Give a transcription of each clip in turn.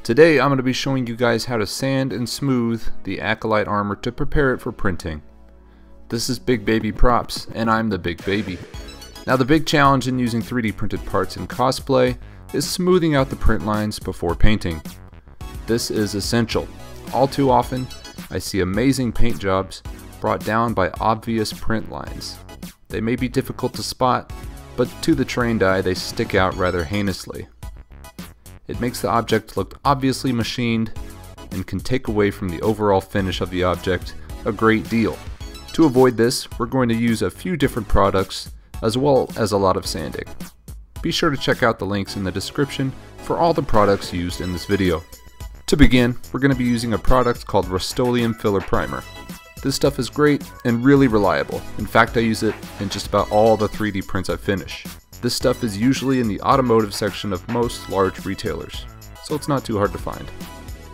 Today I'm going to be showing you guys how to sand and smooth the Acolyte Armor to prepare it for printing. This is Big Baby Props, and I'm the Big Baby. Now the big challenge in using 3D printed parts in cosplay is smoothing out the print lines before painting. This is essential. All too often, I see amazing paint jobs brought down by obvious print lines. They may be difficult to spot, but to the trained eye they stick out rather heinously. It makes the object look obviously machined and can take away from the overall finish of the object a great deal. To avoid this, we're going to use a few different products as well as a lot of sanding. Be sure to check out the links in the description for all the products used in this video. To begin, we're going to be using a product called Rust-Oleum Filler Primer. This stuff is great and really reliable. In fact, I use it in just about all the 3D prints I finish. This stuff is usually in the automotive section of most large retailers, so it's not too hard to find.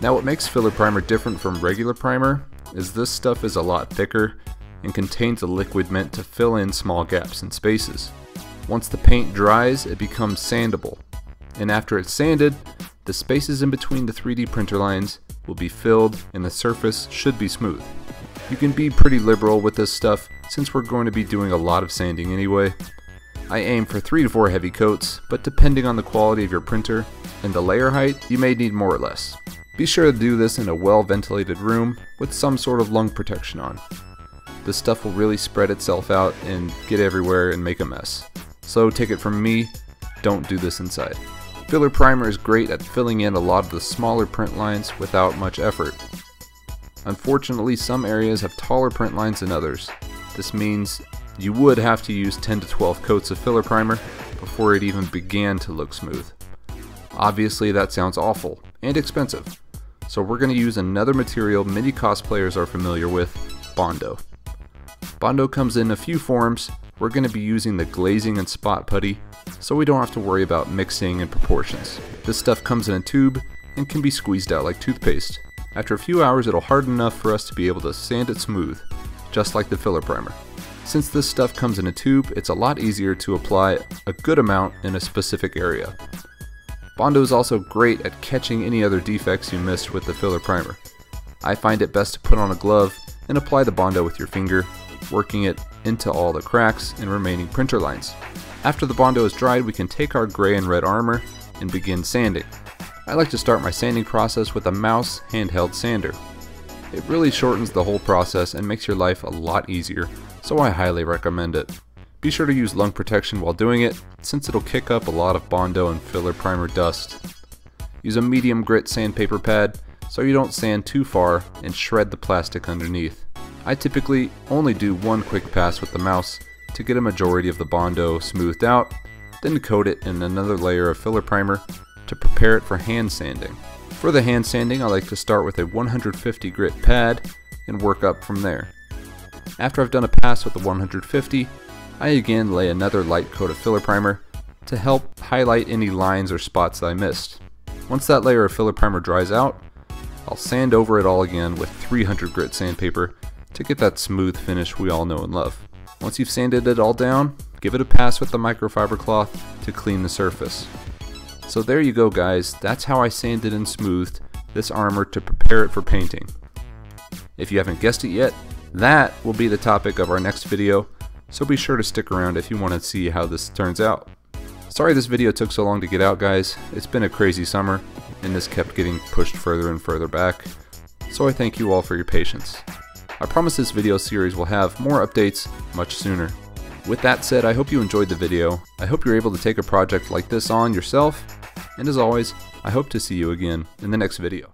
Now what makes filler primer different from regular primer is this stuff is a lot thicker and contains a liquid meant to fill in small gaps and spaces. Once the paint dries, it becomes sandable, and after it's sanded, the spaces in between the 3D printer lines will be filled and the surface should be smooth. You can be pretty liberal with this stuff since we're going to be doing a lot of sanding anyway. I aim for 3 to 4 heavy coats, but depending on the quality of your printer and the layer height, you may need more or less. Be sure to do this in a well-ventilated room with some sort of lung protection on. This stuff will really spread itself out and get everywhere and make a mess. So take it from me, don't do this inside. Filler primer is great at filling in a lot of the smaller print lines without much effort. Unfortunately, some areas have taller print lines than others. This means you would have to use 10 to 12 coats of filler primer before it even began to look smooth. Obviously that sounds awful and expensive, so we're going to use another material many cosplayers are familiar with, Bondo. Bondo comes in a few forms. We're going to be using the glazing and spot putty, so we don't have to worry about mixing and proportions. This stuff comes in a tube and can be squeezed out like toothpaste. After a few hours it'll harden enough for us to be able to sand it smooth, just like the filler primer. Since this stuff comes in a tube, it's a lot easier to apply a good amount in a specific area. Bondo is also great at catching any other defects you missed with the filler primer. I find it best to put on a glove and apply the Bondo with your finger, working it into all the cracks and remaining printer lines. After the Bondo is dried, we can take our gray and red armor and begin sanding. I like to start my sanding process with a mouse handheld sander. It really shortens the whole process and makes your life a lot easier, so I highly recommend it. Be sure to use lung protection while doing it, since it'll kick up a lot of Bondo and filler primer dust. Use a medium grit sandpaper pad so you don't sand too far and shred the plastic underneath. I typically only do one quick pass with the mouse to get a majority of the Bondo smoothed out, then coat it in another layer of filler primer to prepare it for hand sanding. For the hand sanding, I like to start with a 150 grit pad and work up from there. After I've done a pass with the 150, I again lay another light coat of filler primer to help highlight any lines or spots that I missed. Once that layer of filler primer dries out, I'll sand over it all again with 300 grit sandpaper to get that smooth finish we all know and love. Once you've sanded it all down, give it a pass with the microfiber cloth to clean the surface. So there you go guys, that's how I sanded and smoothed this armor to prepare it for painting. If you haven't guessed it yet, that will be the topic of our next video, so be sure to stick around if you want to see how this turns out. Sorry this video took so long to get out guys, it's been a crazy summer, and this kept getting pushed further and further back, so I thank you all for your patience. I promise this video series will have more updates much sooner. With that said, I hope you enjoyed the video. I hope you're able to take a project like this on yourself, and as always, I hope to see you again in the next video.